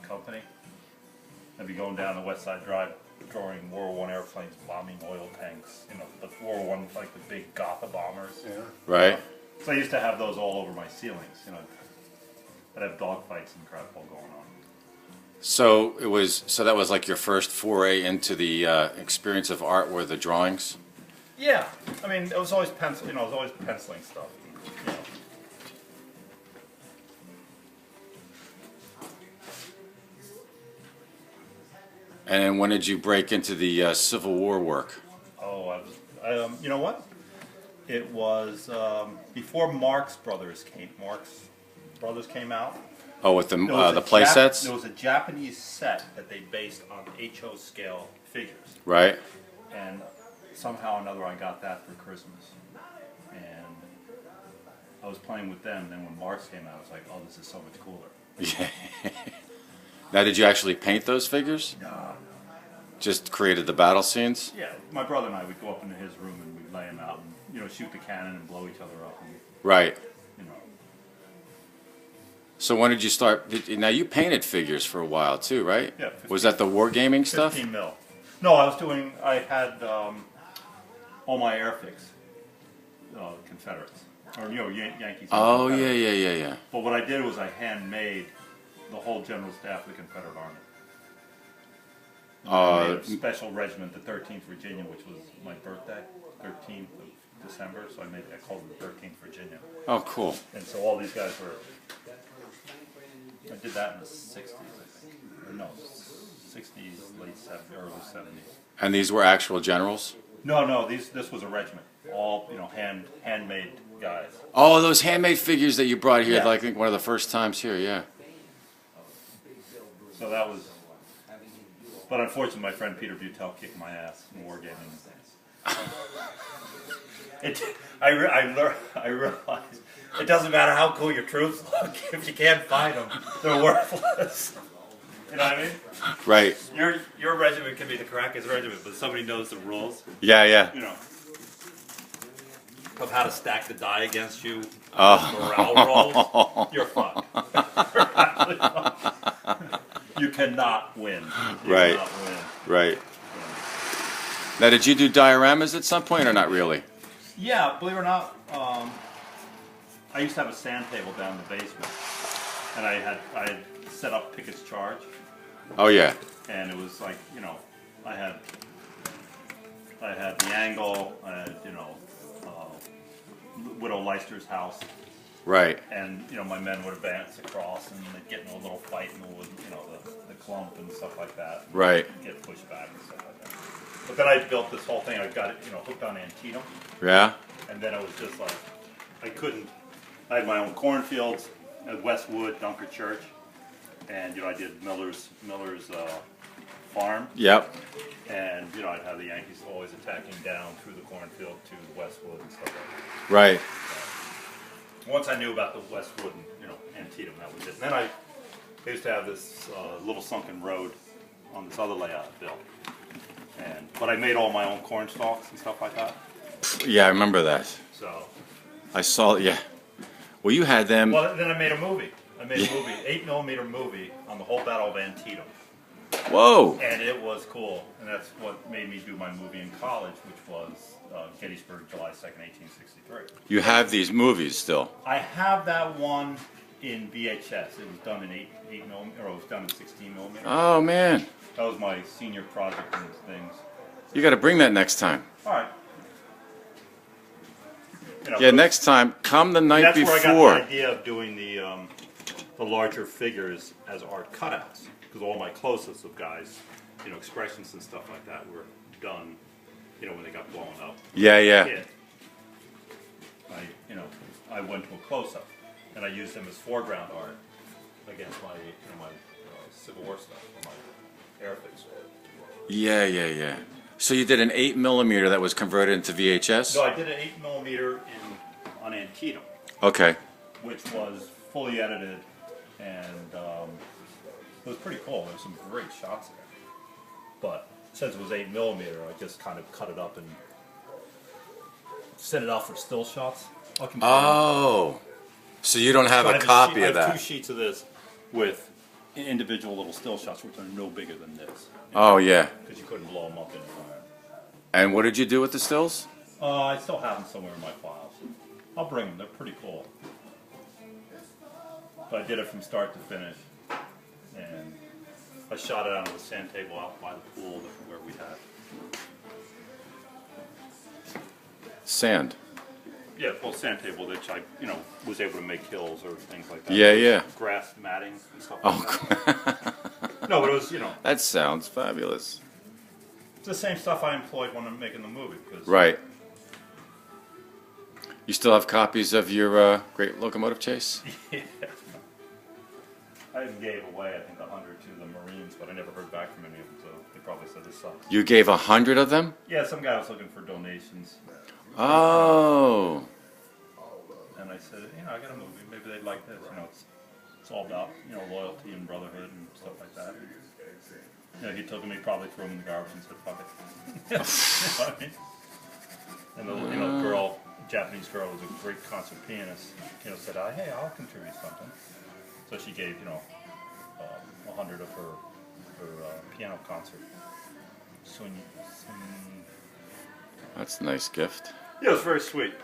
company. I'd be going down the West Side Drive, drawing World War I airplanes bombing oil tanks. You know, the World War I, like the big Gotha bombers. Yeah. Right. So I used to have those all over my ceilings. You know, I'd have dogfights and crap all going on. So that was like your first foray into the experience of art, were the drawings? Yeah, I mean, it was always pencil. You know, it was always penciling stuff. You know. And then when did you break into the Civil War work? Oh, you know what? It was before Marx Brothers came out. Oh, with the play sets? There was a Japanese set that they based on HO scale figures. Right. And somehow or another I got that for Christmas. And I was playing with them, then when Marx came out, I was like, oh, this is so much cooler. Yeah. Now, did you actually paint those figures? No. Just created the battle scenes? Yeah, my brother and I would go up into his room and we'd lay him out and, you know, shoot the cannon and blow each other up. And, right. you know. So when did you start? Now, you painted figures for a while, too, right? Yeah. Was that the wargaming stuff? 15 mil. No, I had all my airfigs, Confederates, or, you know, Yankees. Oh, yeah. But what I did was I handmade the whole general staff of the Confederate Army. I made a special regiment, the 13th Virginia, which was my birthday, 13th of December, so I called it the 13th Virginia. Oh, cool. And so all these guys were, I did that in the 60s, I think. Or no, 60s, late 70s, early 70s. And these were actual generals? No, this was a regiment. All, you know, handmade guys. Oh, those handmade figures that you brought here, Yeah. like, I think one of the first times here, yeah. So that was, but unfortunately my friend Peter Butel kicked my ass in wargaming. I realized it doesn't matter how cool your troops look, if you can't fight them, they're worthless. You know what I mean? Right. Your regiment can be the crackest regiment, but somebody knows the rules. Yeah. You know, of how to stack the die against you, Oh. morale rolls. You're fucked. You're absolutely fucked. You cannot win. You Right. cannot win. Right. Now, did you do dioramas at some point or not really? Yeah, believe it or not, I used to have a sand table down in the basement, and I had set up Pickett's charge, Oh, yeah. and it was like, you know, I had the angle, I had, you know, Widow Leicester's house, Right. and you know my men would advance across, and they'd get in a little fight in the wood, you know, the clump and stuff like that. Right. Get pushed back and stuff like that. But then I built this whole thing. I got it, you know, hooked on Antietam. Yeah? And then it was just like, I had my own cornfields at Westwood, Dunker Church, and you know I did Miller's farm, Yep. and you know I'd have the Yankees always attacking down through the cornfield to Westwood and stuff like that. Right. Once I knew about the Westwood and you know Antietam, that was it. And then I used to have this little sunken road on this other layout I built, but I made all my own corn stalks and stuff like that. Yeah, I remember that. So. I saw, yeah. Well, you had them. Well, then I made a movie. I made a movie, 8mm movie on the whole Battle of Antietam. Whoa. And it was cool. And that's what made me do my movie in college, which was Gettysburg, July 2nd, 1863. You have these movies still. I have that one in VHS. It was done in 8mm, or it was done in 16mm. Oh, man. That was my senior project and things. You got to bring that next time. All right. You know, Yeah, next time, come the night that's before. That's where I got the idea of doing the larger figures as art cutouts, because all my close-ups of guys, you know, expressions and stuff like that were done, you know, when they got blown up. Yeah. I went to a close-up, and I used them as foreground art against my, you know, my Civil War stuff, or my airfigs. Yeah. So you did an 8mm that was converted into VHS? No, I did an 8mm on Antietam. Okay. Which was fully edited, and it was pretty cool. There were some great shots there. But since it was 8mm, I just kind of cut it up and sent it out for still shots. Oh, so you don't have a copy of I have that? 2 sheets of this with individual little still shots, which are no bigger than this. Oh, yeah. Because you couldn't blow them up in time. And what did you do with the stills? I still have them somewhere in my files. I'll bring them. They're pretty cool. But I did it from start to finish, and I shot it out of the sand table out by the pool where we had. Sand. Yeah, well, sand table, which I, was able to make hills or things like that. Yeah, yeah. Grass matting and stuff like Oh, that. No, but it was, that sounds fabulous. it's the same stuff I employed when I'm making the movie. Because Right. You still have copies of your Great Locomotive Chase? Yeah. I even gave away, I think, 100 to the Marines, but I never heard back from any of them, so they probably said this sucks. You gave 100 of them? Yeah, some guy was looking for donations. Oh. And I said, I got a movie, maybe they'd like this. It's all about, loyalty and brotherhood and stuff like that. He took them, he probably threw them in the garbage and said, fuck it. You know what I mean? And the girl, Japanese girl, was a great concert pianist, said, hey, I'll contribute something. So she gave, 100 of her piano concert. That's a nice gift. Yeah, it was very sweet.